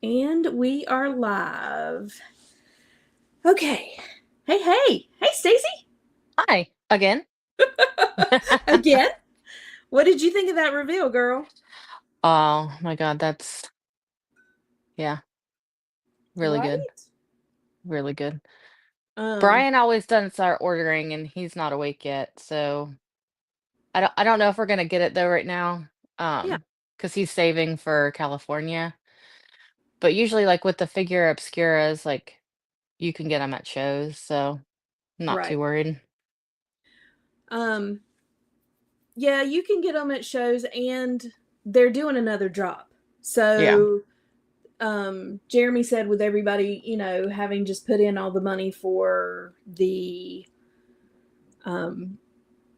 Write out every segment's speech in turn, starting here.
And we are live. Okay. Hey, Stacy. Hi again. Again. What did you think of that reveal, girl? Oh my God, that's yeah, really Right? good. Really good. Um, Brian always doesn't start ordering and he's not awake yet. So I don't know if we're gonna get it though right now. yeah, Because he's saving for California. But usually like with the figure obscuras, like you can get them at shows, so I'm not right. too worried. Um, yeah, you can get them at shows and they're doing another drop. Yeah, So, Jeremy said with everybody, having just put in all the money for the um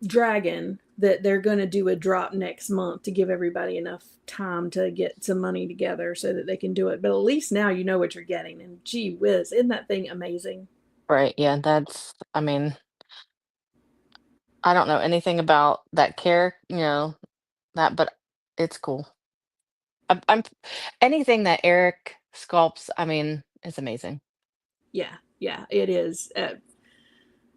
Dragon, that they're going to do a drop next month to give everybody enough time to get some money together so that they can do it. But at least now you know what you're getting. And gee whiz, isn't that thing amazing? right. Yeah, I mean, I don't know anything about that that, but it's cool. I'm anything that Eric sculpts, I mean, is amazing. Yeah, yeah, it is.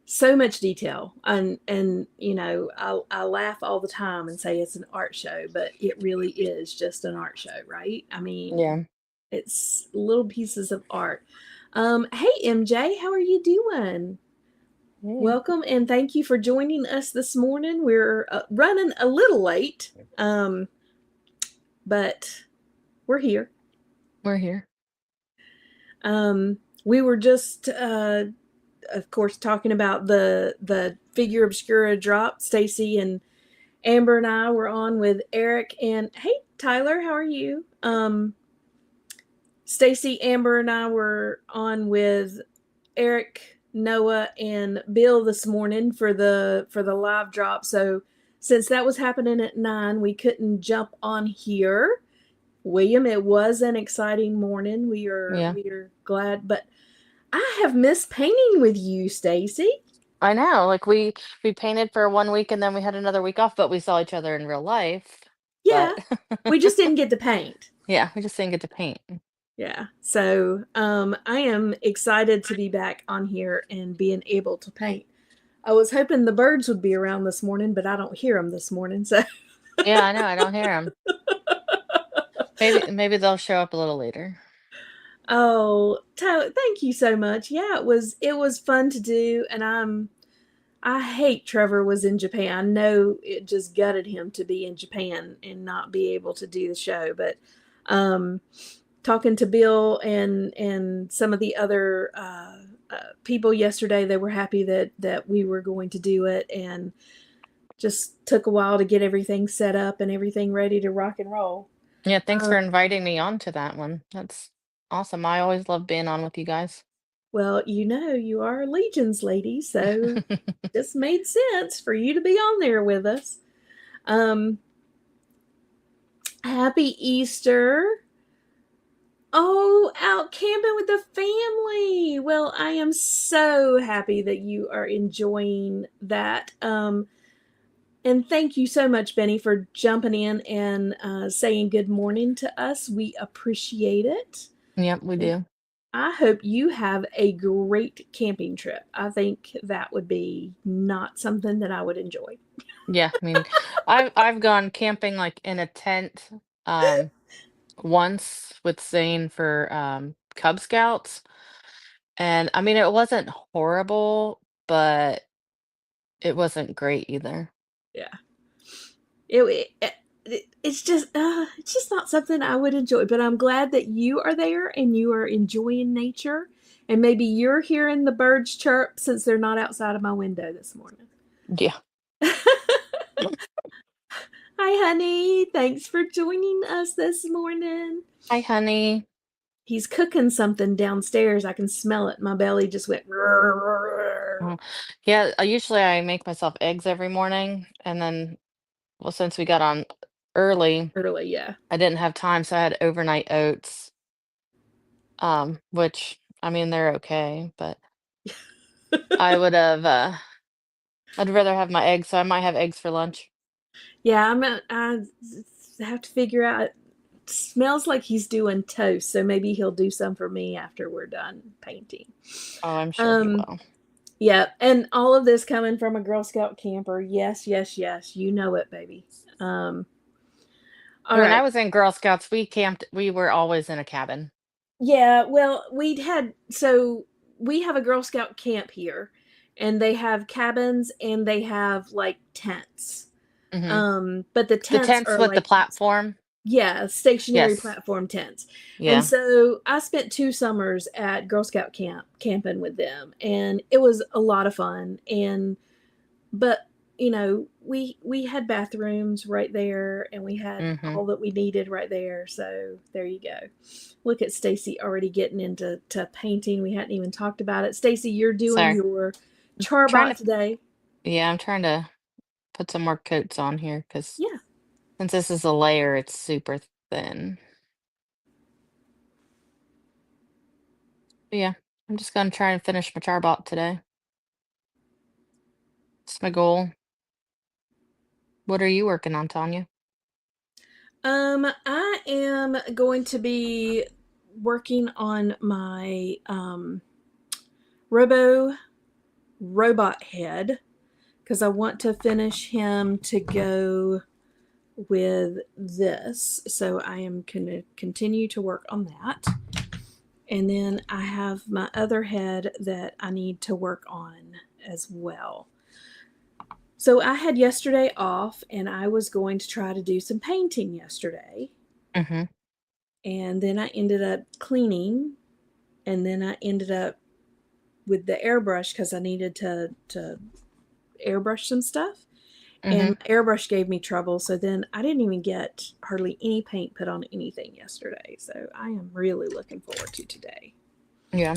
So much detail, and I laugh all the time and say it's an art show, but it really is just an art show, right? I mean, Yeah. it's little pieces of art. Hey MJ, how are you doing? Yeah. Welcome and thank you for joining us this morning. We're running a little late, um, but we're here. We're here. We were just, of course, talking about the figure obscura drop. Stacy and Amber and I were on with Eric and hey Tyler, how are you? Stacy, Amber, and I were on with Eric, Noah, and Bill this morning for the live drop. So since that was happening at 9, we couldn't jump on here. William, it was an exciting morning. We are Yeah. we are glad, but I have missed painting with you, Stacy. I know. Like we painted for 1 week and then we had another week off, but we saw each other in real life. Yeah, But we just didn't get to paint. yeah, we just didn't get to paint. Yeah. So I am excited to be back on here and being able to paint. I was hoping the birds would be around this morning, but I don't hear them this morning. So, Yeah, I know. I don't hear them. Maybe they'll show up a little later. oh, Tyler, thank you so much. Yeah, it was fun to do, and I hate Trevor was in Japan. I know it just gutted him to be in Japan and not be able to do the show, but um, talking to Bill and some of the other people yesterday, they were happy that we were going to do it, and just took a while to get everything set up and everything ready to rock and roll. Yeah, thanks Um, for inviting me on to that one. That's awesome. I always love being on with you guys. well, you are a Legions lady, so just made sense for you to be on there with us. Um, Happy Easter. Oh, out camping with the family. Well, I am so happy that you are enjoying that. And thank you so much, Benny, for jumping in and saying good morning to us. We appreciate it. Yep, we And do. I hope you have a great camping trip. I think that would be not something that I would enjoy. Yeah, I mean, I've gone camping like in a tent um once with Zane for Cub Scouts. And I mean, it wasn't horrible, but it wasn't great either. Yeah. It's just not something I would enjoy, but I'm glad that you are there and you are enjoying nature, and maybe you're hearing the birds chirp since they're not outside of my window this morning. Yeah. Hi honey, thanks for joining us this morning. Hi, honey. He's cooking something downstairs. I can smell it. My belly just went Oh, yeah, usually I make myself eggs every morning, and then, well, since we got on early, early. Yeah. I didn't have time, so I had overnight oats, which I mean they're okay, but I would have I'd rather have my eggs, so I might have eggs for lunch. Yeah, I have to figure out. smells like he's doing toast, so maybe he'll do some for me after we're done painting. Oh, I'm sure he Um, will. yeah, and all of this coming from a Girl Scout camper. Yes, yes, yes. You know it, baby. All When I right. was in Girl Scouts, we camped. We were always in a cabin. Yeah, well, we have a Girl Scout camp here, and they have cabins and they have like tents. Hmm. But the The tents tents are with the like, platform. yeah, stationary Yes. platform tents. And Yeah. so I spent 2 summers at Girl Scout camp camping with them, and it was a lot of fun. And but we had bathrooms right there, and we had Hmm. all that we needed right there. So there you go. Look at Stacy already getting into painting. We hadn't even talked about it. Stacy, you're doing Sorry. your Trying charbot to. today. Yeah, I'm trying to put some more coats on here because Yeah. since this is a layer, it's super thin. But yeah, I'm just gonna try and finish my charbot today. It's my goal. What are you working on, Tanya? I am going to be working on my Robo robot head because I want to finish him to go with this. So I am going to continue to work on that. And then I have my other head that I need to work on as well. So I had yesterday off and I was going to try to do some painting yesterday. Hmm. And then I ended up cleaning, and then I ended up with the airbrush because I needed to airbrush some stuff. And Hmm. my airbrush gave me trouble, so then I didn't even get hardly any paint put on anything yesterday. So I am really looking forward to today. Yeah.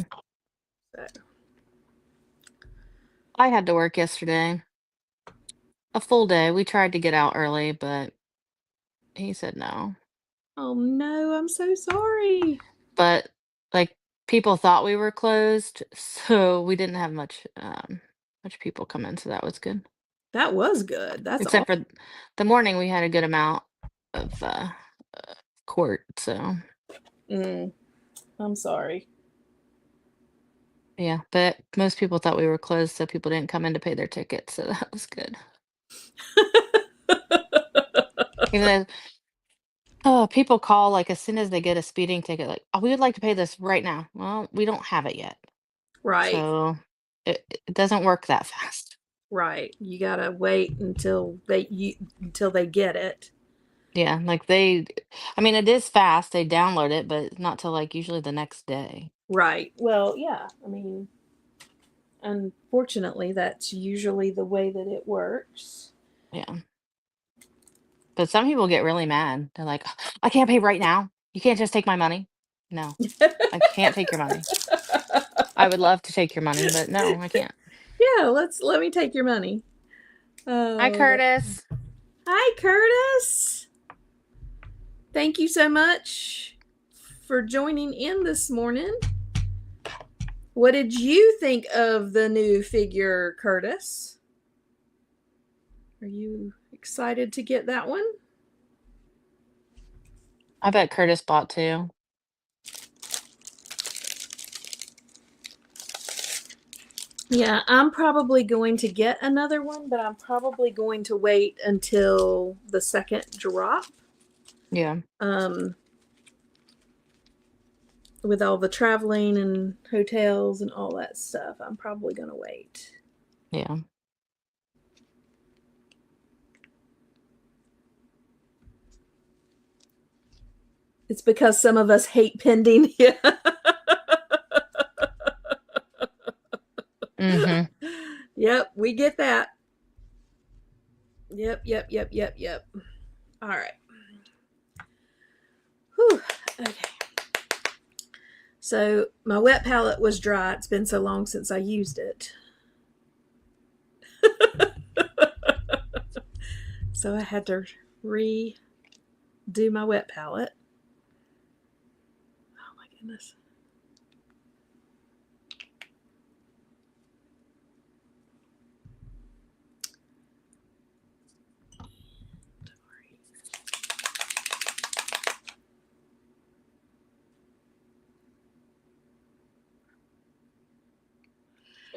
So, I had to work yesterday. A full day. We tried to get out early, but he said no. oh no, I'm so sorry. But like people thought we were closed, so we didn't have much people come in, so that was good. That was good. That's Except all. for the morning we had a good amount of court, so Mm, I'm sorry. yeah, but most people thought we were closed, so people didn't come in to pay their tickets, so that was good. Even though oh, people call like as soon as they get a speeding ticket, like, oh, we would like to pay this right now. Well, we don't have it yet. Right, So it doesn't work that fast. right. You gotta wait until they get it. Yeah, like I mean, it is fast. They download it, but it's not till like usually the next day. Right. Well, yeah. I mean, unfortunately, that's usually the way that it works. Yeah. But some people get really mad. They're like, I can't pay right now. You can't just take my money. No, I can't take your money. I would love to take your money, but no, I can't. Yeah, let me take your money. Hi, Oh, Curtis. hi, Curtis. Thank you so much for joining in this morning. What did you think of the new figure, Curtis? Are you excited to get that one? I bet Curtis bought two. Yeah, I'm probably going to get another one, but I'm probably going to wait until the second drop. Yeah. Um, with all the traveling and hotels and all that stuff, I'm probably going to wait. Yeah. It's because some of us hate pending. Yeah. Mm-hmm. Yep, we get that. Yep, yep, yep, yep, yep. All right. Whew. Okay. So my wet palette was dry. It's been so long since I used it. So I had to redo my wet palette. Oh my goodness.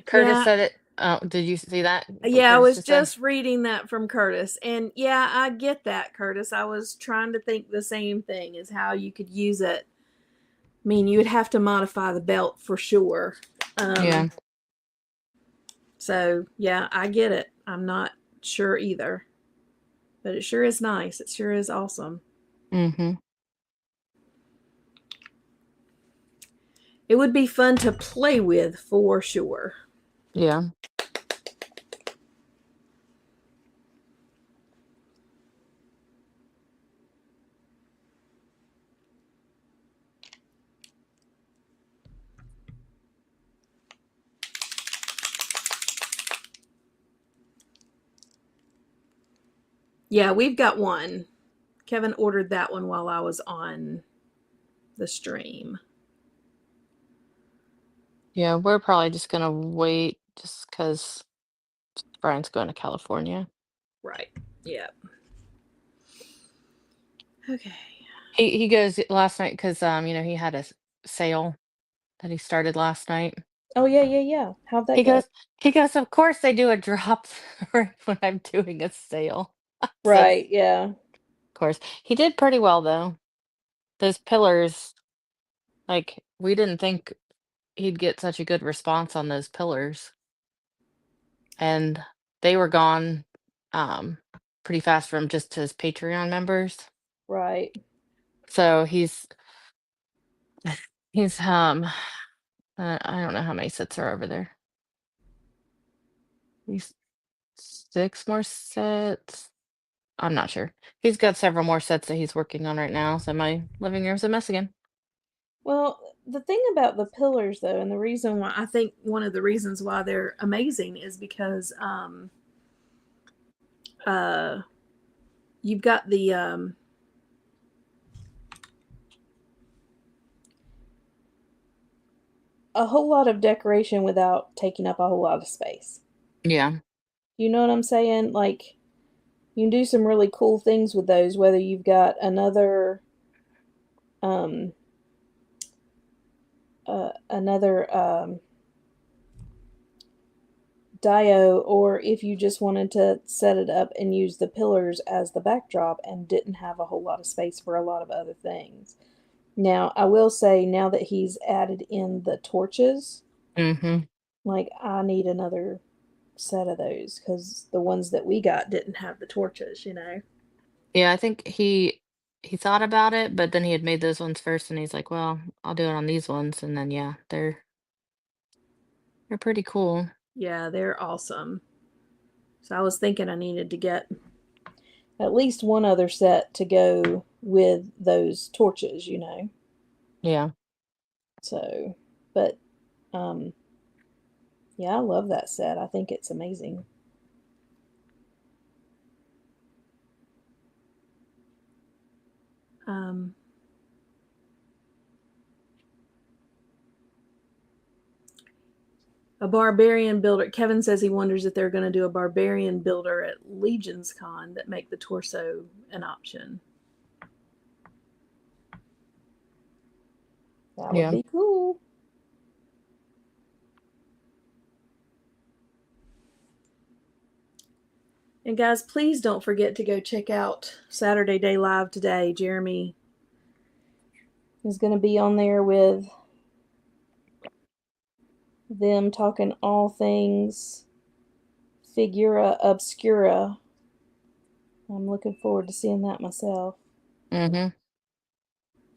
Curtis Yeah, said it. Oh, did you see that? What yeah, I Curtis was just said? just reading that from Curtis. And yeah, I get that, Curtis. I was trying to think the same thing as how you could use it. I mean, you would have to modify the belt for sure. Yeah. Um, so yeah, I get it. I'm not sure either, but it sure is nice. It sure is awesome. Mm-hmm. It would be fun to play with for sure. Yeah. Yeah, we've got one. Kevin ordered that one while I was on the stream. Yeah, we're probably just gonna wait just because Brian's going to California. Right. Yeah. Okay. He goes last night because he had a sale that he started last night. Oh yeah, yeah, yeah. How'd that He go? goes he goes, "Of course they do a drop right when I'm doing a sale." I said, "Of Right. Yeah. course." He did pretty well though. Those pillars, like we didn't think he'd get such a good response on those pillars, and they were gone um pretty fast from just his Patreon members. Right. So he's I don't know how many sets are over there. He's 6 more sets. I'm not sure. He's got several more sets that he's working on right now, so my living room's a mess again. Well, the thing about the pillars, though, and the reason why I think one of the reasons why they're amazing is because uh, you've got a whole lot of decoration without taking up a whole lot of space. Yeah. You know what I'm saying? Like you can do some really cool things with those. Whether you've got um, another Dio, or if you just wanted to set it up and use the pillars as the backdrop and didn't have a whole lot of space for a lot of other things. Now, I will say, now that he's added in the torches, Mhm. like I need another set of those because the ones that we got didn't have the torches, you know? Yeah, I think he thought about it, but then he had made those ones first, and he's like, "Well, I'll do it on these ones," and then, yeah, they're pretty cool. Yeah, they're awesome. So I was thinking I needed to get at least one other set to go with those torches, you know? Yeah. So, but um, yeah, I love that set. I think it's amazing. Um, a barbarian builder. Kevin says he wonders if they're going to do a barbarian builder at Legion's Con that make the torso an option. That would Yeah. be cool. And guys, please don't forget to go check out Saturday Day Live today. Jeremy is going to be on there with them talking all things Figura Obscura. I'm looking forward to seeing that myself. Mhm.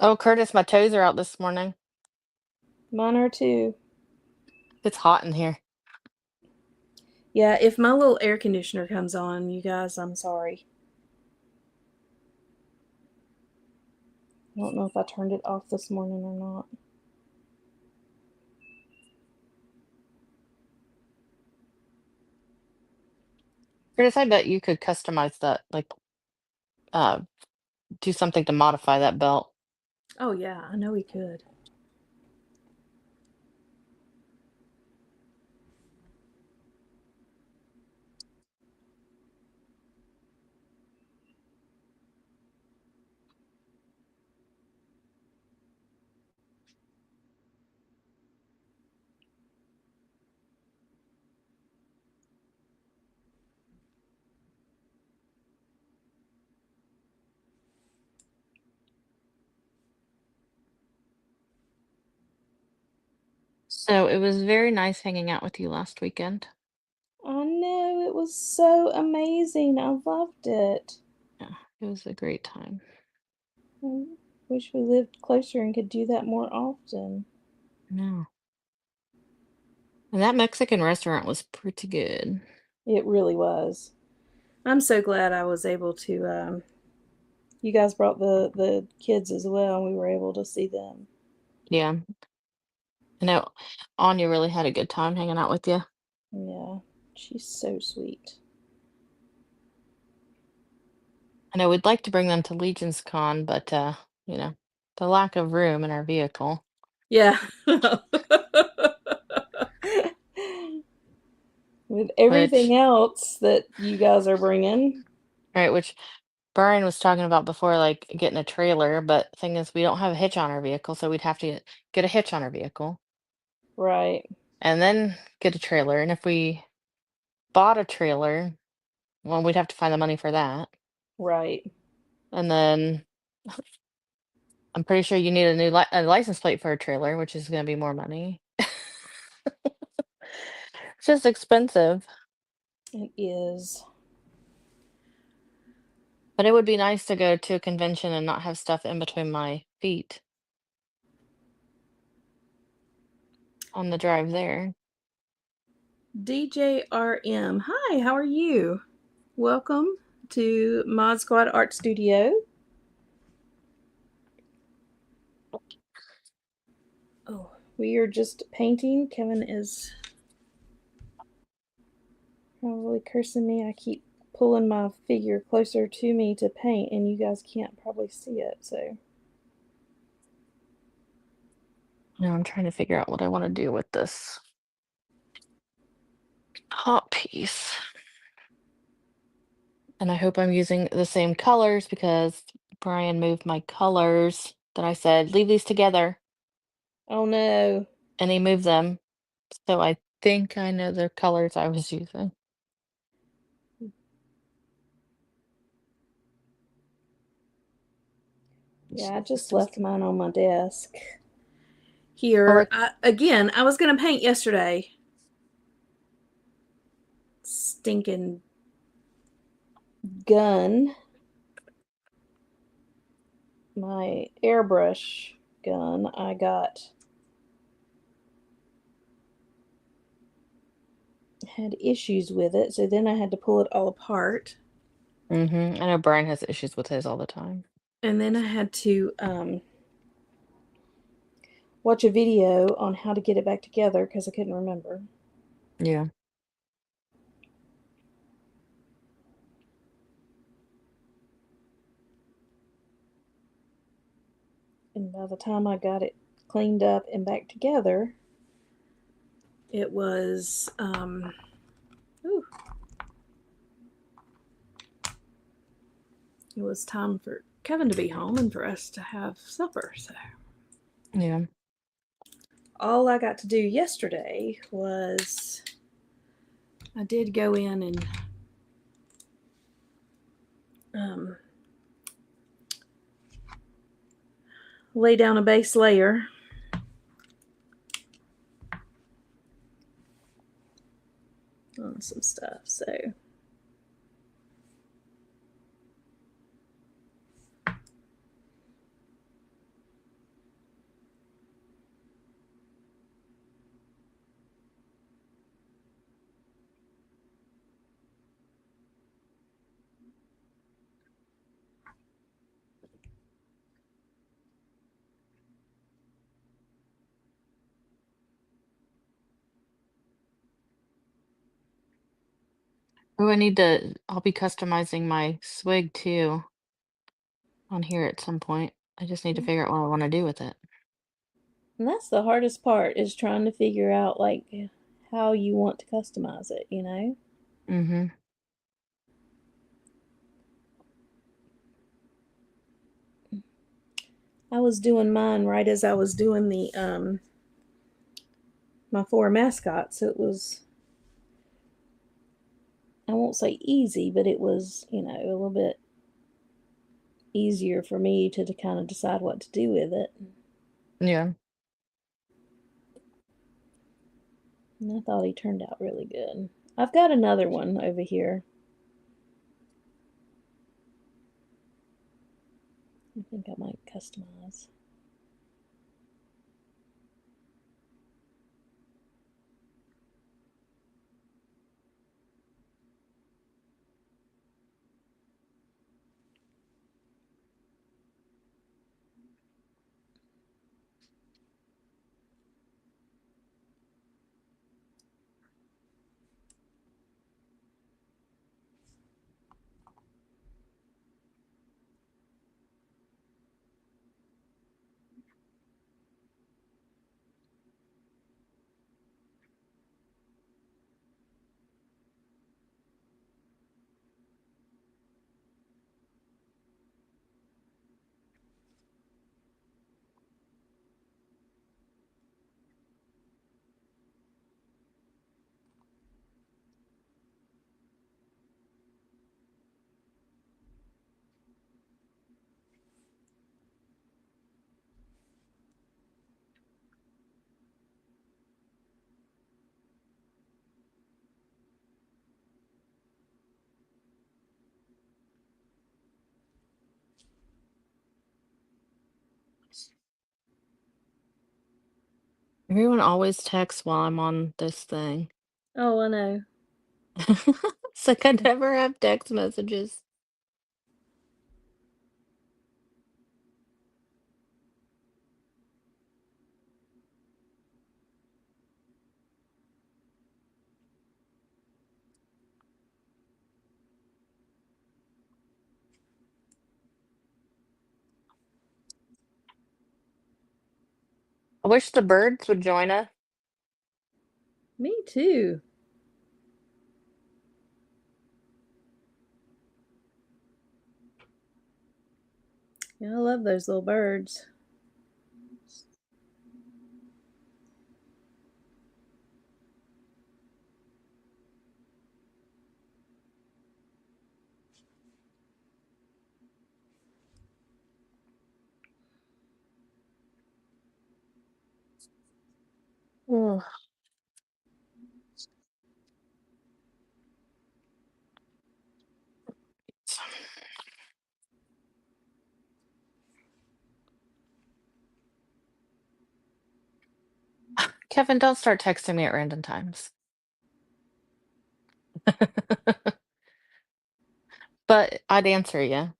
Oh, Curtis, my toes are out this morning. Mine are too. It's hot in here. Yeah, if my little air conditioner comes on, you guys, I'm sorry. I don't know if I turned it off this morning or not. Curtis, I bet you could customize that, like, uh, do something to modify that belt. Oh, yeah, I know we could. So it was very nice hanging out with you last weekend. I know, it was so amazing. I loved it. Yeah, it was a great time. I wish we lived closer and could do that more often. Yeah. And that Mexican restaurant was pretty good. It really was. I'm so glad I was able to. You guys brought the kids as well, and we were able to see them. Yeah. I know Anya really had a good time hanging out with you. Yeah, she's so sweet. I know we'd like to bring them to Legion's Con, but the lack of room in our vehicle. Yeah. With everything Which, else that you guys are bringing, right, which Brian was talking about before, like getting a trailer, but thing is, we don't have a hitch on our vehicle, so we'd have to get a hitch on our vehicle right? and then get a trailer. And if we bought a trailer, well, we'd have to find the money for that. Right. And then I'm pretty sure you need a new a license plate for a trailer, which is going to be more money. It's just expensive, It is. but it would be nice to go to a convention and not have stuff in between my feet on the drive there. DJRM. Hi, how are you? Welcome to Mod Squad Art Studio. Oh, we are just painting. Kevin is probably cursing me. I keep pulling my figure closer to me to paint, and you guys can't probably see it. So, Now I'm trying to figure out what I want to do with this hot piece. And I hope I'm using the same colors because Brian moved my colors that I said, leave these together. oh no. And he moved them. So I think I know the colors I was using. Yeah, I just left mine on my desk. Well, Here, I was going to paint yesterday. Stinking gun. My airbrush gun. I had issues with it, so then I had to pull it all apart. I know Brian has issues with his all the time. And then I had to watch a video on how to get it back together because I couldn't remember. Yeah. And by the time I got it cleaned up and back together, it was it was time for Kevin to be home and for us to have supper. So Yeah. all I got to do yesterday was I did go in and um, lay down a base layer on some stuff. So Oh, I'll be customizing my swig too on here at some point. I just need to figure out what I want to do with it. and that's the hardest part is trying to figure out like how you want to customize it, you know? Mm-hmm. I was doing mine right as I was doing the my four mascots. So it was, I won't say easy, but it was, a little bit easier for me to kind of decide what to do with it. Yeah. And I thought he turned out really good. I've got another one over here. I think I might customize. Everyone always texts while I'm on this thing. Oh, I know. It's like I never have text messages. I wish the birds would join us. Me too. Yeah, I love those little birds. Ugh. Kevin, don't start texting me at random times. But I'd answer you.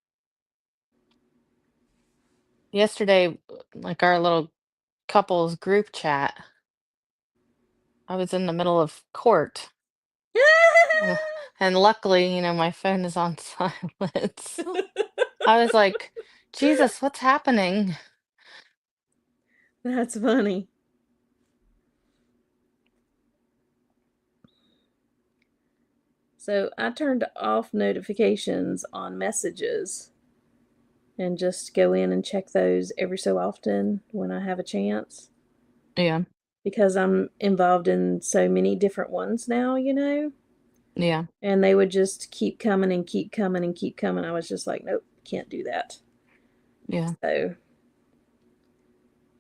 Yesterday, like our little couples group chat, I was in the middle of court. Uh, And luckily, my phone is on silence. I was like, Jesus, what's happening? That's funny. So I turned off notifications on messages and just go in and check those every so often when I have a chance Yeah, because I'm involved in so many different ones now. yeah, And they would just keep coming and keep coming and keep coming. I was just like, nope, can't do that. yeah. So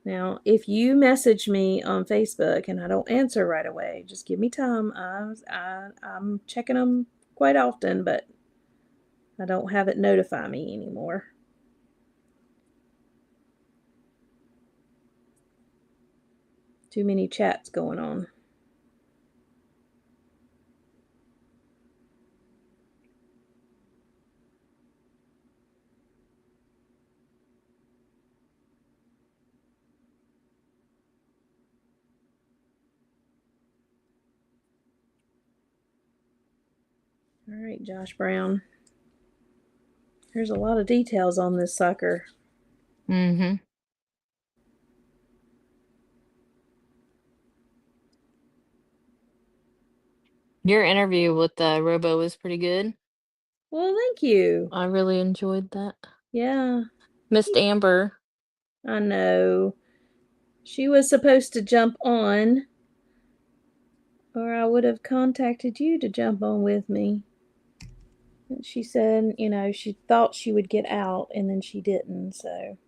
now, if you message me on Facebook and I don't answer right away, just give me time. I'm checking them quite often, but I don't have it notify me anymore. Too many chats going on. All right, Josh Brown. There's a lot of details on this sucker. Mm-hmm. Your interview with the Robo was pretty good. Well, thank you. I really enjoyed that. Yeah, Missed Amber. I know. She was supposed to jump on, or I would have contacted you to jump on with me. And she said, she thought she would get out and then she didn't, so.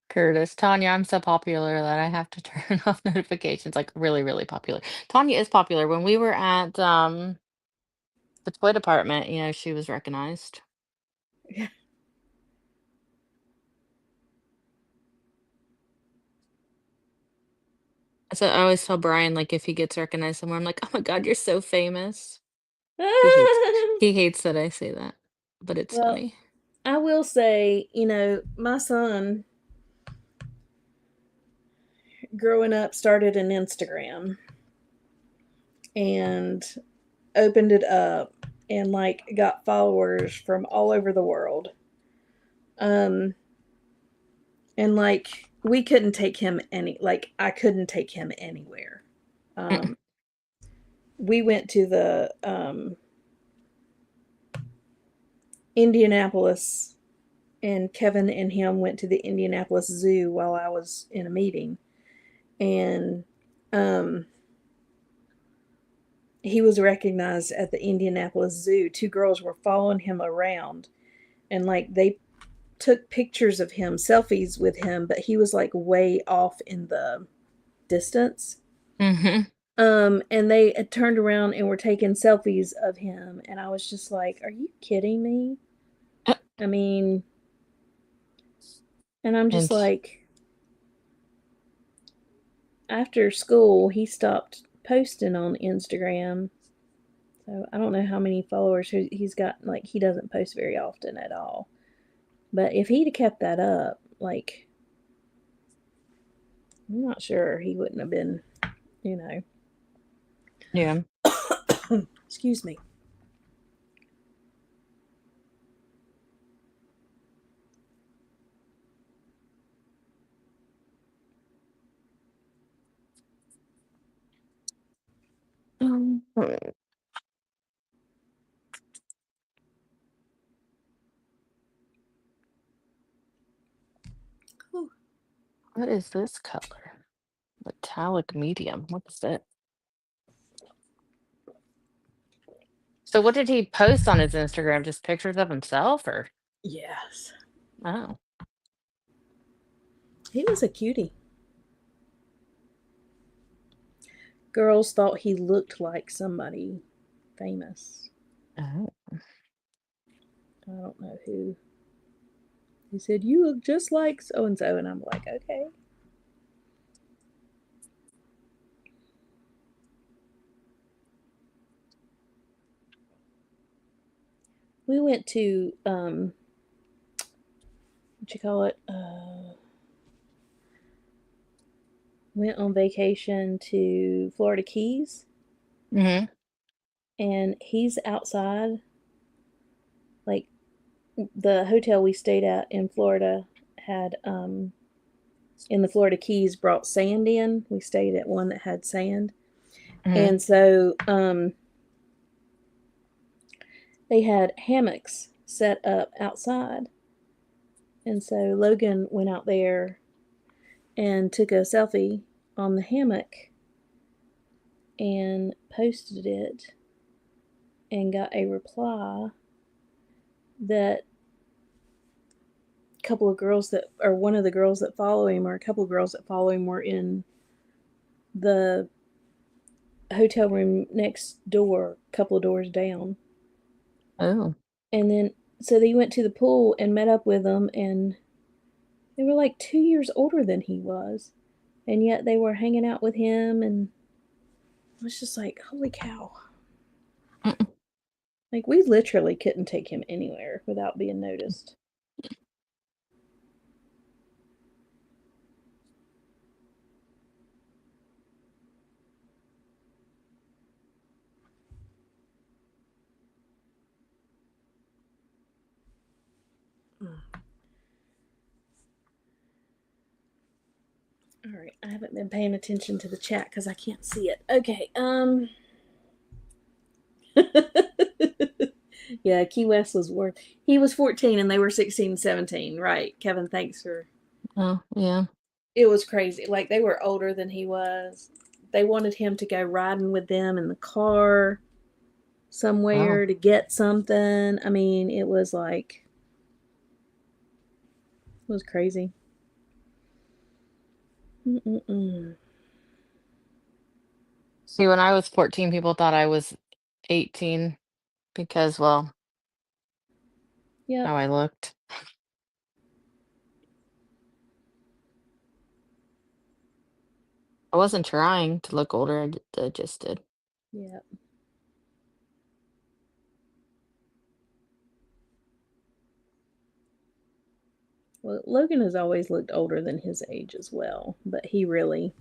Curtis, Tanya, I'm so popular that I have to turn off notifications, like really, really popular. Tanya is popular. When we were at the toy department, she was recognized. Yeah. So I always tell Brian, like, if he gets recognized somewhere, I'm like, oh my God, you're so famous. He hates that I say that, but it's Well, funny. I will say, my son growing up started an Instagram and opened it up and like got followers from all over the world. Um and like we couldn't take him I couldn't take him anywhere. Mm. We went to the Indianapolis, and Kevin and him went to the Indianapolis Zoo while I was in a meeting, and um he was recognized at the Indianapolis Zoo. Two girls were following him around, and like they took pictures of him, selfies with him, but he was like way off in the distance. Hmm. And they had turned around and were taking selfies of him, and I was just like, "Are you kidding me?" I mean, and I'm just And like, after school, he stopped posting on Instagram. So I don't know how many followers he's got. Like, he doesn't post very often at all. But if he'd have kept that up, like, I'm not sure he wouldn't have been, you know. yeah. Excuse me. What is this color? Metallic medium. What is it? So what did he post on his Instagram? Just pictures of himself or Yes. oh. He was a cutie. Girls thought he looked like somebody famous. Oh. I don't know who. He said, "You look just like so and so." And I'm like, "Okay." We went to, what you call it? Went on vacation to Florida Keys, Hmm. and he's outside. Like, the hotel we stayed at in Florida had, in the Florida Keys, brought sand in. We stayed at one that had sand. Hmm. And so they had hammocks set up outside. And so Logan went out there and took a selfie on the hammock and posted it and got a reply that a couple of girls that, or one of the girls that follow him, or a couple of girls that follow him, were in the hotel room next door, a couple of doors down. Oh. And then, so they went to the pool and met up with them, and they were like 2 years older than he was. And yet they were hanging out with him, and I was just like, holy cow. Mm. Like, we literally couldn't take him anywhere without being noticed. Mm. All right, I haven't been paying attention to the chat because I can't see it. Okay, yeah, Key West was worth. He was 14 and they were 16, 17. Right, Kevin? Thanks for. Oh, yeah. It was crazy. Like, they were older than he was. They wanted him to go riding with them in the car Oh. somewhere to get something. I mean, it was like, It was crazy. Mm-mm-mm. See, when I was 14, people thought I was 18 because, well, Yep. how I looked. I wasn't trying to look older, I just did. Yep. Well, Logan has always looked older than his age as well, but he really,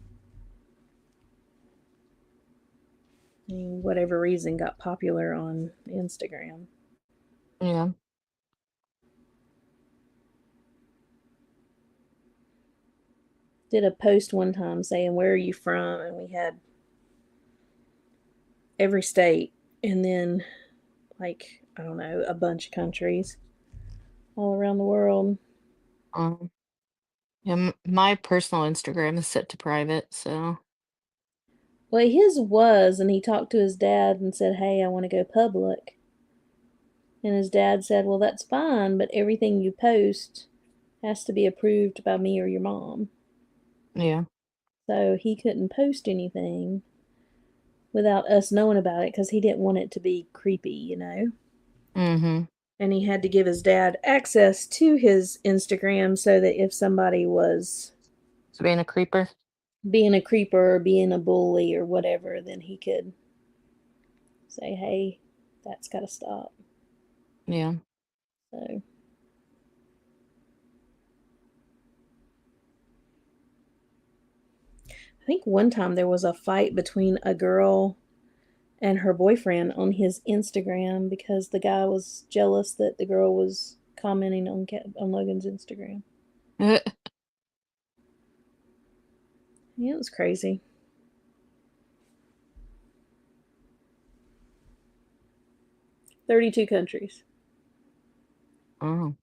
I mean, whatever reason, got popular on Instagram. Yeah. Did a post one time saying, "Where are you from?" And we had every state, and then, like, I don't know, a bunch of countries all around the world. Um, yeah, my personal Instagram is set to private, so Well, his was, and he talked to his dad and said, "Hey, I want to go public." And his dad said, "Well, that's fine, but everything you post has to be approved by me or your mom." yeah. So he couldn't post anything without us knowing about it because he didn't want it to be creepy, you know? Mhm. And he had to give his dad access to his Instagram so that if somebody was So being a creeper. being a creeper or being a bully or whatever, then he could say, "Hey, that's got to stop." Yeah. So I think one time there was a fight between a girl and her boyfriend on his Instagram because the guy was jealous that the girl was commenting on Logan's Instagram. Yeah, it was crazy. 32 countries. Oh.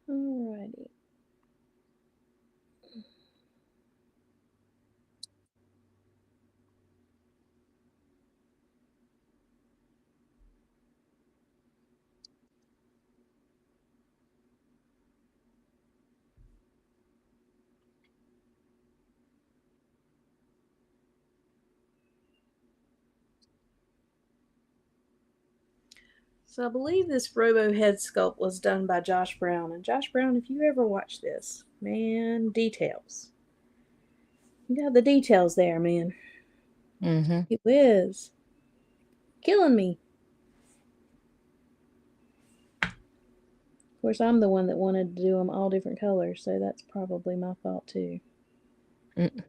Alrighty. So I believe this Robo head sculpt was done by Josh Brown. And Josh Brown, if you ever watch this, man, details. You got the details there, man. Mhm. He whiz. Killing me. Of course, I'm the one that wanted to do them all different colors, so that's probably my fault too. Mm.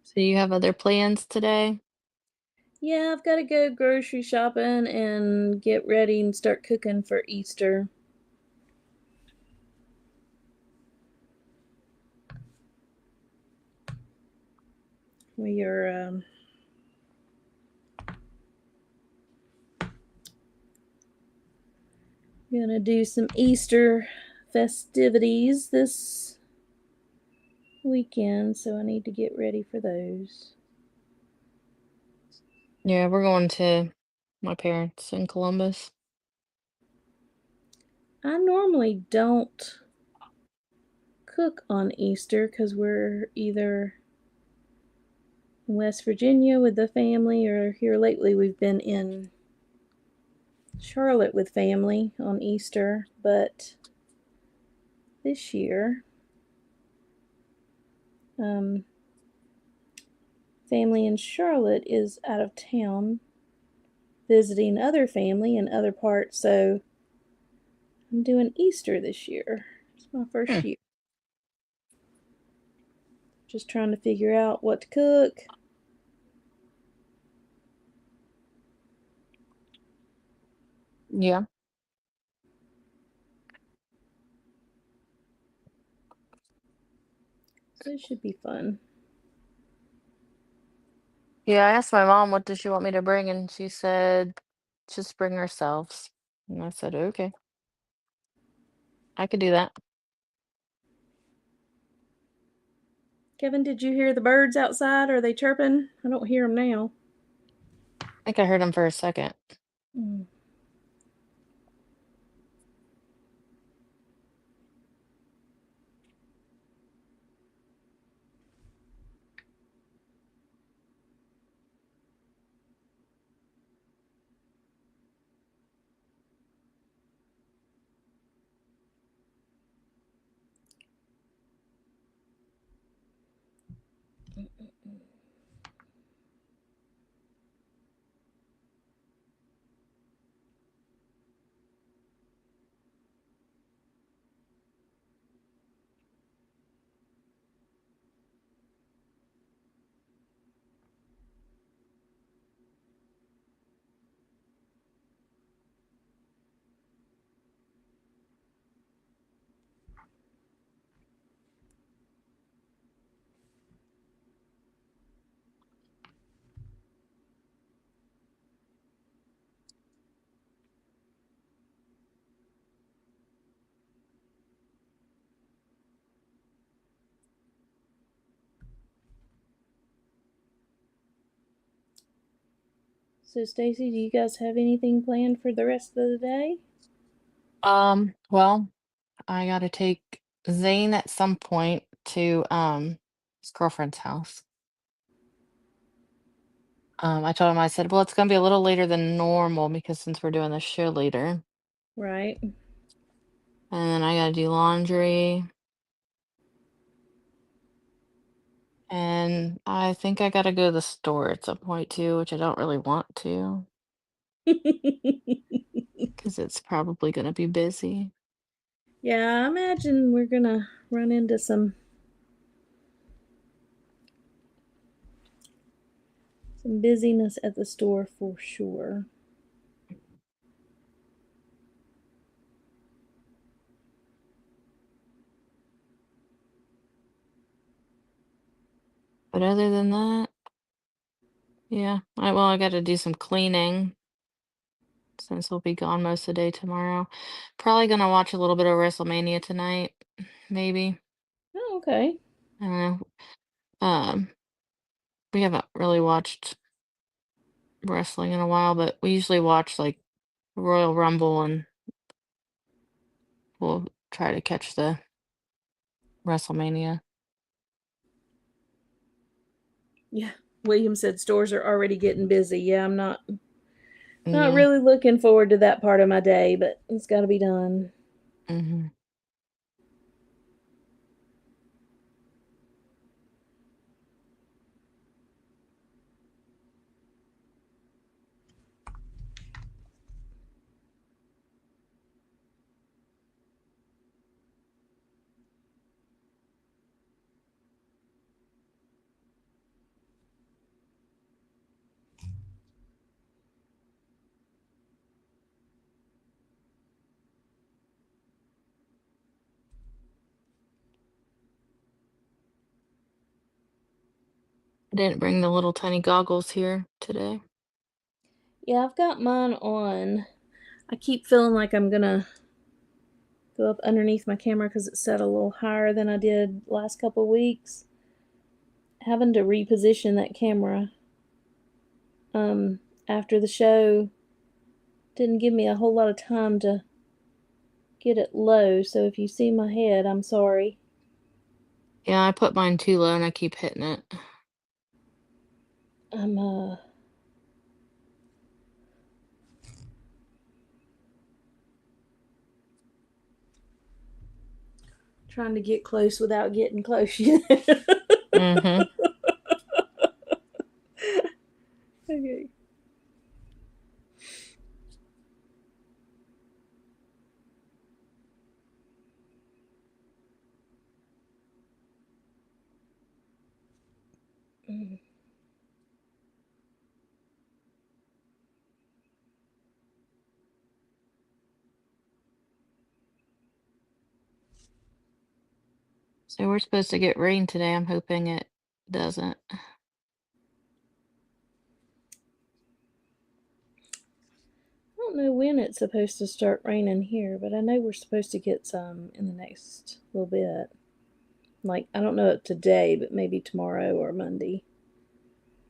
So you have other plans today? Yeah, I've got to go grocery shopping and get ready and start cooking for Easter. We are gonna do some Easter festivities this weekend, so I need to get ready for those. Yeah, we're going to my parents in Columbus. I normally don't cook on Easter because we're either in West Virginia with the family, or here lately we've been in Charlotte with family on Easter. But this year, um, family in Charlotte is out of town visiting other family in other parts, so I'm doing Easter this year. It's my Hmm. first year. Just trying to figure out what to cook. Yeah. So it should be fun. Yeah, I asked my mom what does she want me to bring, and she said just bring ourselves. And I said, okay, I could do that. Kevin, did you hear the birds outside? Are they chirping? I don't hear them now. I think I heard him for a second. Mm. So, Stacy, do you guys have anything planned for the rest of the day? Well, I gotta take Zane at some point to his girlfriend's house. I told him, I said, well, it's gonna be a little later than normal because since we're doing the show later. Right. And then I gotta do laundry. And I think I gotta go to the store at some point too, which I don't really want to because it's probably gonna be busy. Yeah, I imagine we're gonna run into some busyness at the store for sure. But other than that, yeah, I gotta do some cleaning since we'll be gone most of the day tomorrow. Probably gonna watch a little bit of WrestleMania tonight, maybe. Oh, okay. I don't know. We haven't really watched wrestling in a while, but we usually watch like Royal Rumble and we'll try to catch the WrestleMania. Yeah. William said stores are already getting busy. Yeah, I'm not Yeah. really looking forward to that part of my day, but it's got to be done. Hmm. I didn't bring the little tiny goggles here today. Yeah, I've got mine on. I keep feeling like I'm gonna go up underneath my camera because it's set a little higher than I did last couple of weeks. Having to reposition that camera um, after the show didn't give me a whole lot of time to get it low, so if you see my head, I'm sorry. Yeah, I put mine too low and I keep hitting it. I'm trying to get close without getting close. Mm-hmm. Okay. Mm. So we're supposed to get rain today. I'm hoping it doesn't. I don't know when it's supposed to start raining here, but I know we're supposed to get some in the next little bit. Like, I don't know it today, but maybe tomorrow or Monday.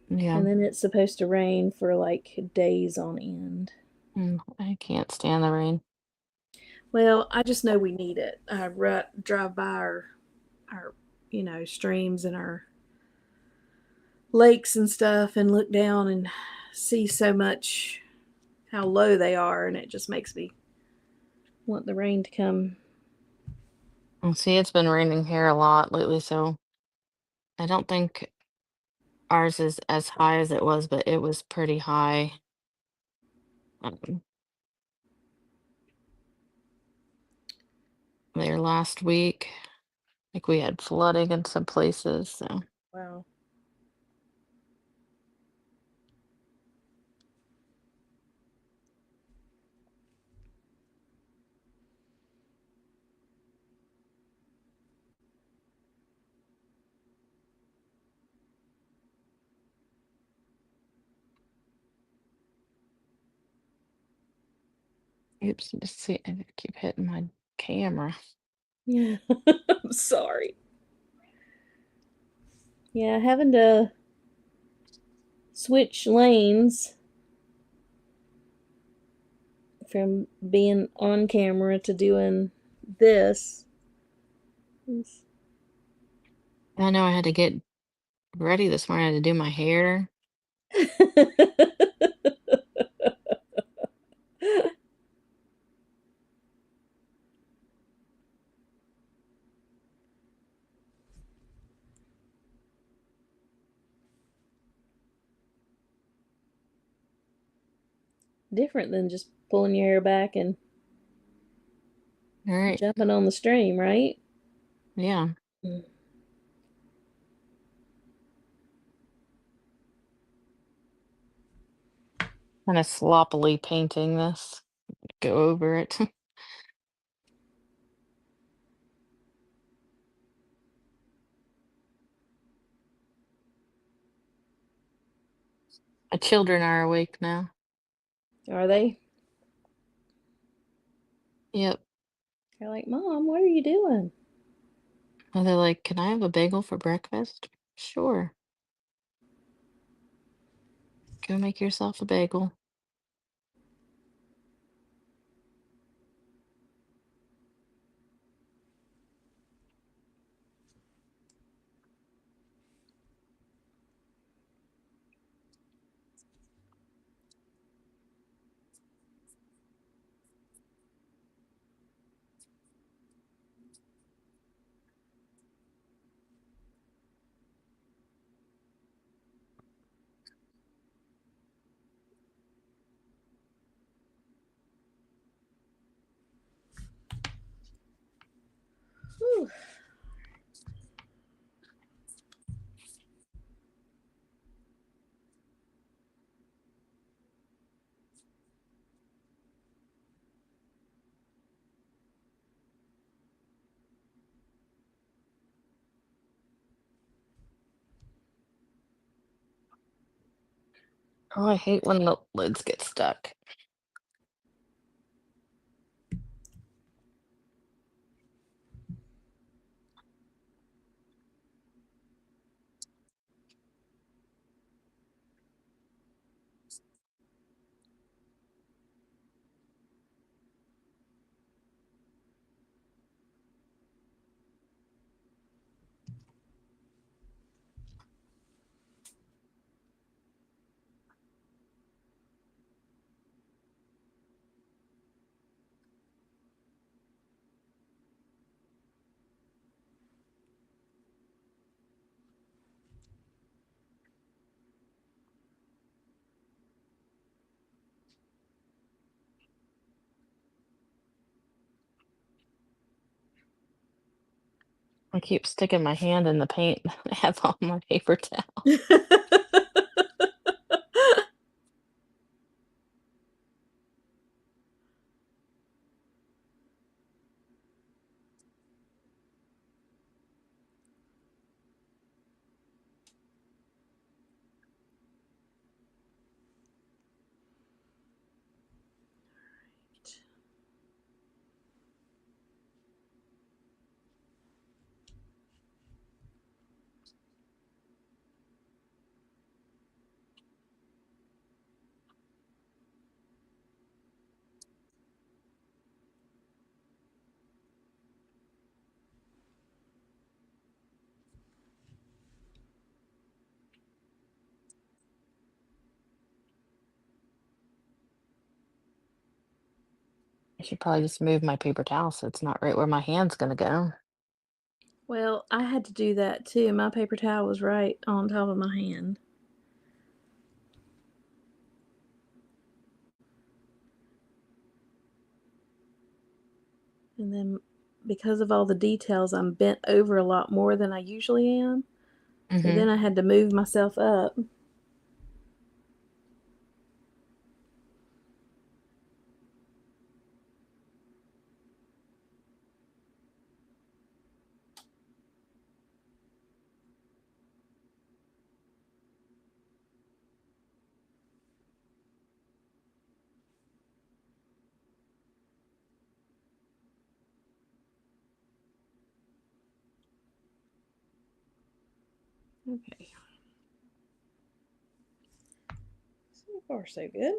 Yeah. And then it's supposed to rain for like days on end. I can't stand the rain. Well, I just know we need it. I drive by our, streams and our lakes and stuff and look down and see so much how low they are, and it just makes me want the rain to come. Well, see, it's been raining here a lot lately, so I don't think ours is as high as it was, but it was pretty high. Um, there last week. Like we had flooding in some places, so Wow. oops, just see, I keep hitting my camera. Yeah. I'm sorry. Yeah, having to switch lanes from being on camera to doing this. I know I had to get ready this morning. I had to do my hair. Different than just pulling your hair back and All right. jumping on the stream, right? Yeah. Mm. Kind of sloppily painting this. Go over it. My children are awake now. Are they? Yep. They're like, Mom, what are you doing? And they're like, "Can I have a bagel for breakfast?" Sure. Go make yourself a bagel. Whew. Oh, I hate when the lids get stuck. I keep sticking my hand in the paint that I have on my paper towel. I should probably just move my paper towel so it's not right where my hand's gonna go. Well, I had to do that too. My paper towel was right on top of my hand. And then because of all the details, I'm bent over a lot more than I usually am. So Mm-hmm. then I had to move myself up. Okay. So far, so good.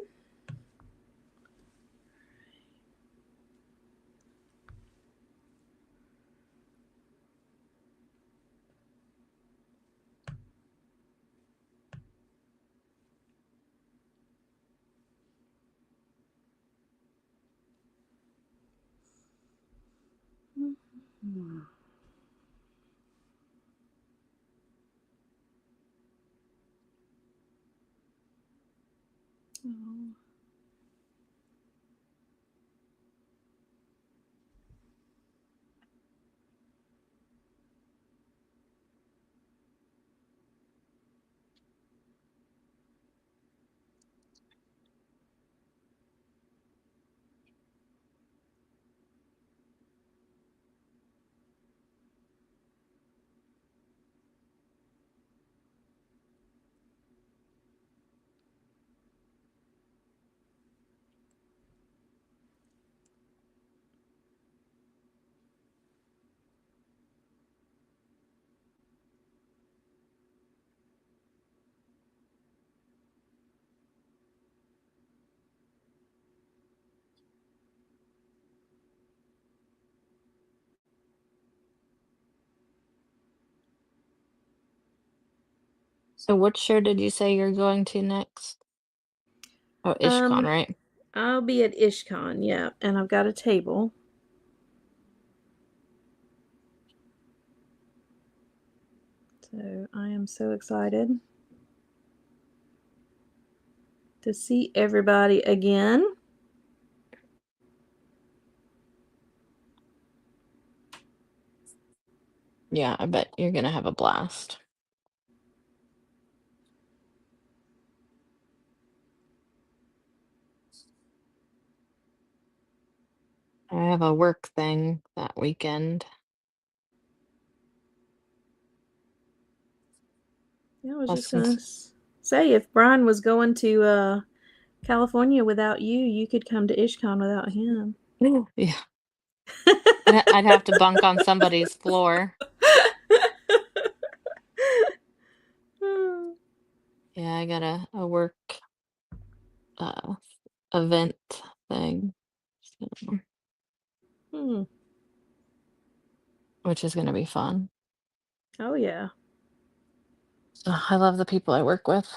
Mm-hmm. Oh. So which show did you say you're going to next? Oh, IshCon, Um, right? I'll be at IshCon, yeah, and I've got a table. So I am so excited to see everybody again. Yeah, I bet you're gonna have a blast. I have a work thing that weekend. Yeah, I was Plus just some gonna say if Brian was going to California without you, you could come to IshCon without him. yeah. I'd have to bunk on somebody's floor. Yeah, I got a work uh event thing, so, Hmm. which is gonna be fun. Oh yeah. I love the people I work with.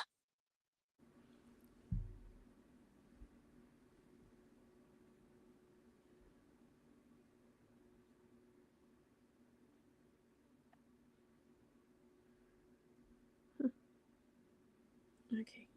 Okay.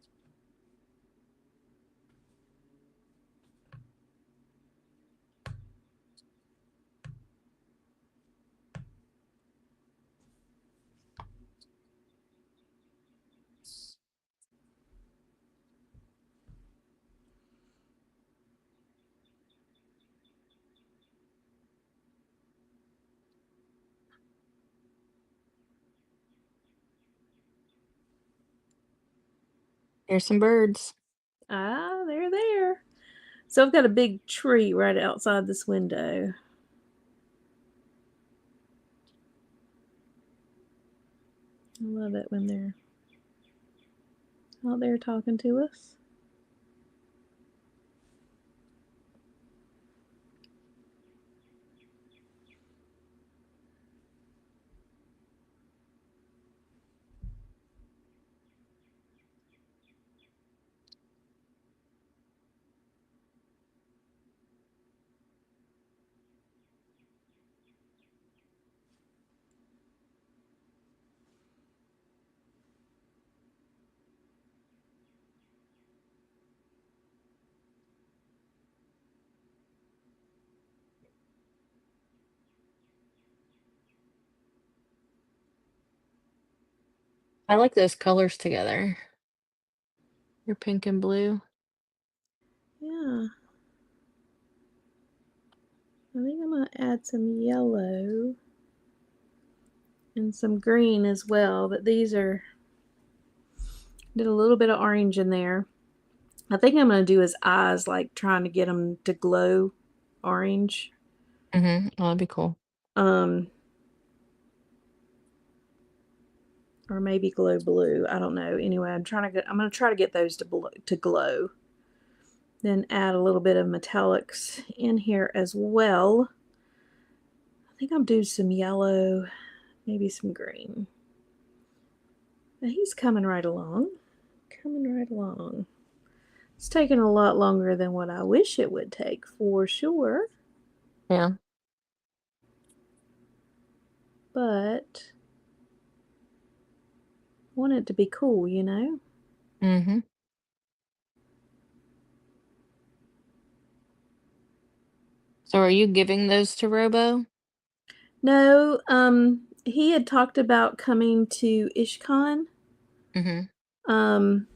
Here's some birds. Ah, they're there. So I've got a big tree right outside this window. I love it when they're out there talking to us. I like those colors together. Your pink and blue. Yeah. I think I'm going to add some yellow and some green as well, but these are, did a little bit of orange in there. I think I'm going to do his eyes, like trying to get them to glow orange. Mm-hmm. Oh, that'd be cool. Um, or maybe glow blue. I don't know. Anyway, I'm going to try to get those to glow. Then add a little bit of metallics in here as well. I think I'll do some yellow, maybe some green. Now he's coming right along. Coming right along. It's taking a lot longer than what I wish it would take, for sure. Yeah. But I want it to be cool, you know? Mm-hmm. So are you giving those to Robo? No, he had talked about coming to IshCon. Mm-hmm. Um,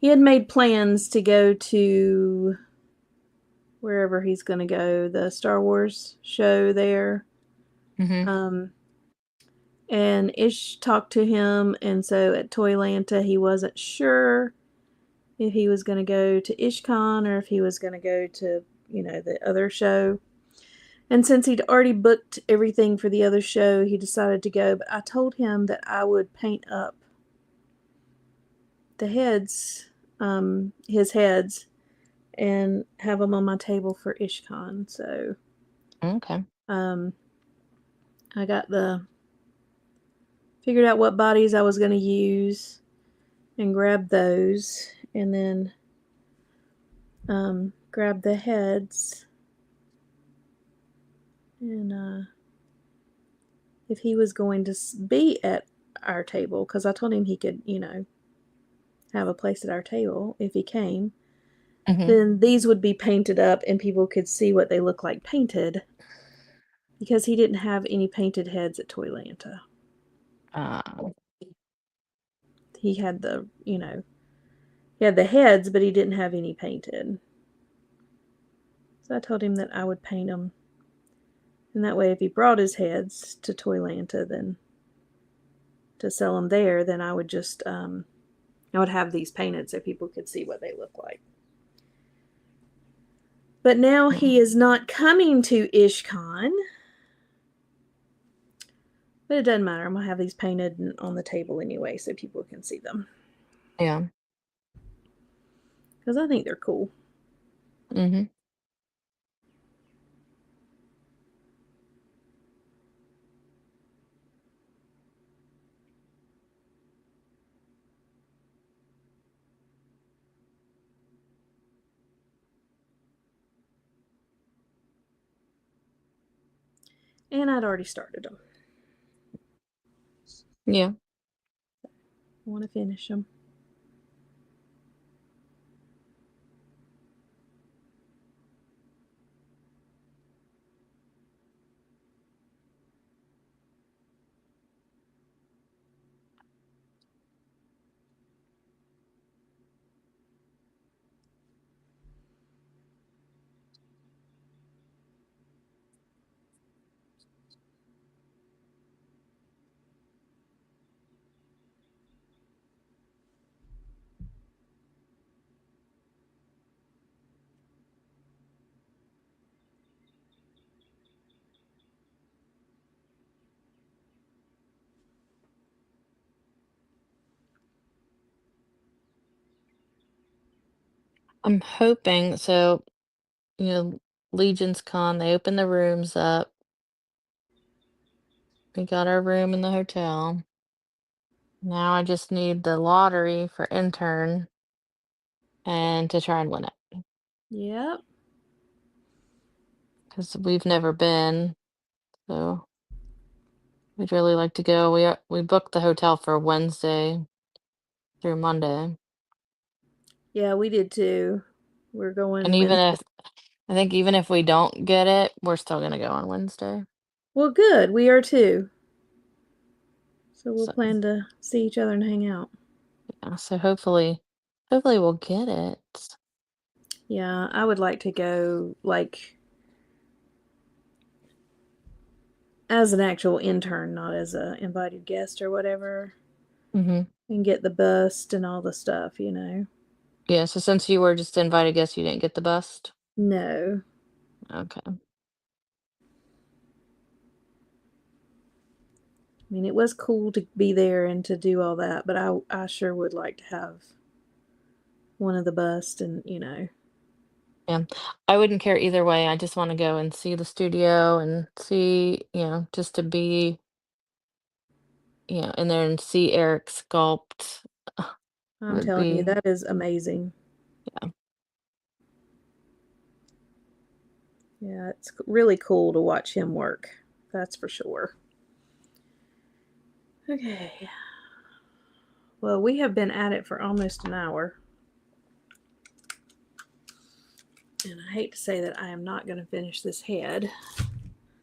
he had made plans to go to wherever he's going to go, the Star Wars show there. Mm-hmm. Um, and Ish talked to him, and so at Toylanta, he wasn't sure if he was going to go to IshCon or if he was going to go to, the other show. And since he'd already booked everything for the other show, he decided to go. But I told him that I would paint up the heads, his heads, and have them on my table for IshCon. So Okay. um, I got figured out what bodies I was going to use and grabbed those, and then grabbed the heads. And if he was going to be at our table, because I told him he could, have a place at our table if he came, Mm-hmm. then these would be painted up and people could see what they look like painted, because he didn't have any painted heads at Toylanta. Uh, He had he had the heads, but he didn't have any painted. So I told him that I would paint them. And that way, if he brought his heads to Toylanta, then to sell them there, then I would just, I would have these painted so people could see what they look like. But now he is not coming to IshCon. But it doesn't matter. I'm going to have these painted on the table anyway so people can see them. yeah. Because I think they're cool. Mm-hmm. And I'd already started them. Yeah. I want to finish them. I'm hoping so, you know, Legion's Con, they open the rooms up. We got our room in the hotel. Now I just need the lottery for intern and to try and win it Yep. because we've never been. So we'd really like to go. We booked the hotel for Wednesday through Monday. Yeah, we did too. We're And going even Wednesday. if I think even if we don't get it, we're still gonna go on Wednesday. Well, good. We are too. So we'll So plan to see each other and hang out. yeah, so hopefully we'll get it. Yeah, I would like to go like as an actual intern, not as a invited guest or whatever, Hmm. and get the bust and all the stuff, you know. Yeah, so since you were just invited guest, you didn't get the bust? No. Okay. I mean, it was cool to be there and to do all that, but I sure would like to have one of the bust and, you know. Yeah. I wouldn't care either way. I just want to go and see the studio and see, just to be, in there and see Eric sculpt I'm would telling you, be, that is amazing. yeah. Yeah, it's really cool to watch him work. That's for sure. Okay. Well, we have been at it for almost an hour. And I hate to say that I am not going to finish this head.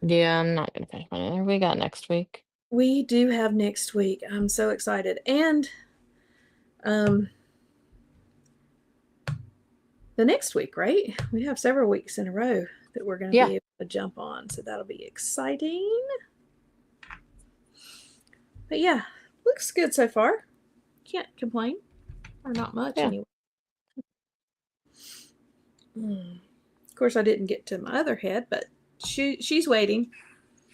Yeah, I'm not gonna finish mine either. We got next week. We do have next week. I'm so excited. And um the next week, right? We have several weeks in a row that we're going to Yeah. be able to jump on. So that'll be exciting. But yeah, looks good so far. Can't complain. Or not much Yeah. anyway. Of course, I didn't get to my other head, but she's waiting.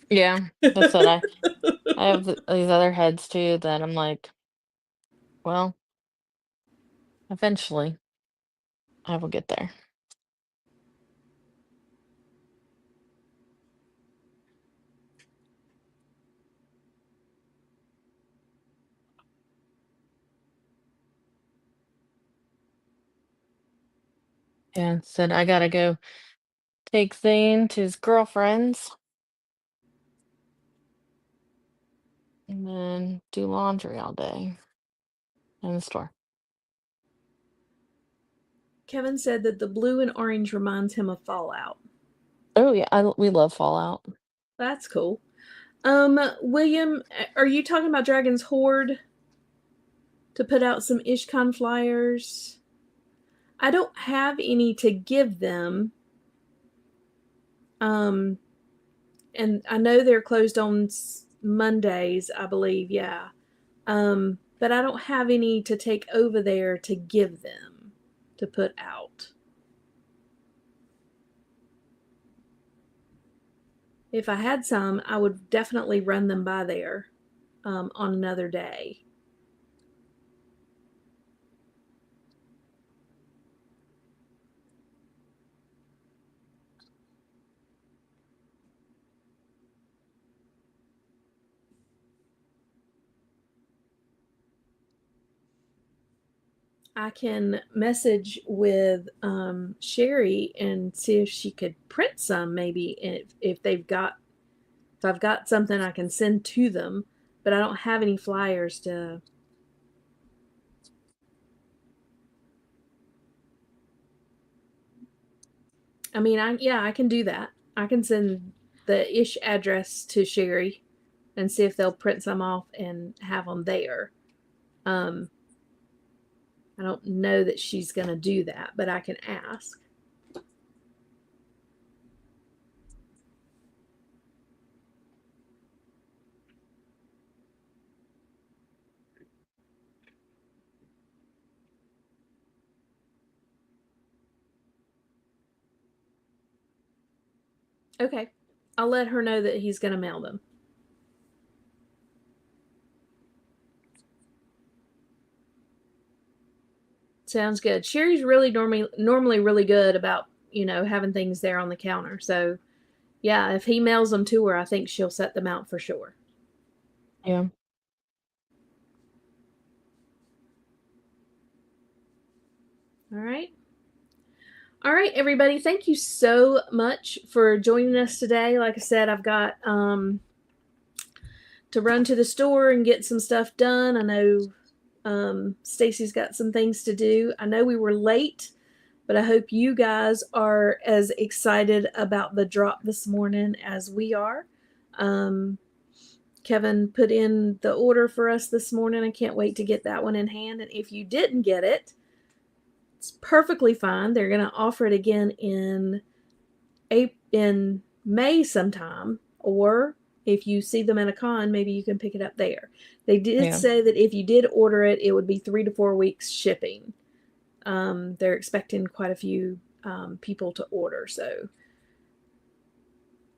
Yeah. That's what I have these other heads too that I'm like, well, eventually I will get there. Yeah. Said I gotta go take Zane to his girlfriend's and then do laundry all day in the store. Kevin said that the blue and orange reminds him of Fallout. Oh yeah, we love Fallout. That's cool. William, are you talking about Dragon's Horde to put out some IshCon flyers? I don't have any to give them. Um, and I know they're closed on Mondays, I believe. Yeah. But I don't have any to take over there to give them to put out. If I had some, I would definitely run them by there on another day. I can message with Sherry and see if she could print some, maybe if if I've got something I can send to them, but I don't have any flyers to. I mean, I can do that. I can send the ish address to Sherry and see if they'll print some off and have them there. Um, I don't know that she's going to do that, but I can ask. Okay. I'll let her know that he's going to mail them. Sounds good. Sherry's really normally really good about, having things there on the counter. So, yeah, if he mails them to her, I think she'll set them out for sure. Yeah. All right. All right, everybody. Thank you so much for joining us today. Like I said, I've got to run to the store and get some stuff done. I know Stacy's got some things to do. I know we were late, but I hope you guys are as excited about the drop this morning as we are. Kevin put in the order for us this morning. I can't wait to get that one in hand. And if you didn't get it, it's perfectly fine. They're going to offer it again in May sometime, or if you see them at a con, maybe you can pick it up there. They did say that if you did order it, it would be 3 to 4 weeks shipping. They're expecting quite a few people to order, so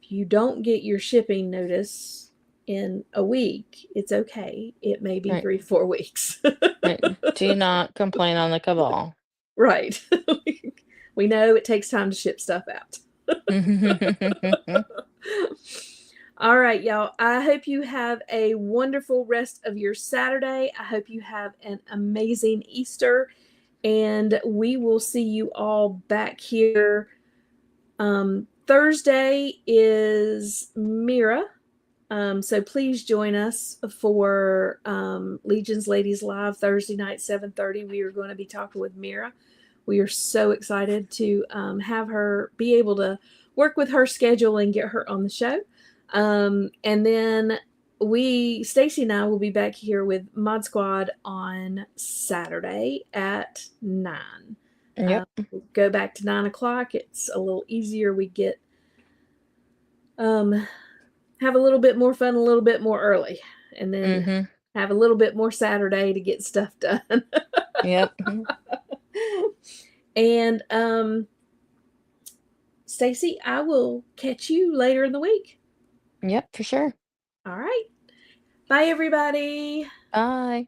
if you don't get your shipping notice in a week, it's okay. It may be 3 to 4 weeks. Right. Do not complain on the cabal. Right. We know it takes time to ship stuff out. All right, y'all. I hope you have a wonderful rest of your Saturday. I hope you have an amazing Easter. And we will see you all back here. Thursday is Mira. So please join us for Legion's Ladies Live Thursday night, 7:30. We are going to be talking with Mira. We are so excited to have her be able to work with her schedule and get her on the show. And then Stacy and I will be back here with Mod Squad on Saturday at 9. Yep. We'll go back to 9 o'clock. It's a little easier. We get have a little bit more fun, a little bit more early, and then have a little bit more Saturday to get stuff done. Yep. And Stacy, I will catch you later in the week. Yep, for sure. All right. Bye, everybody. Bye.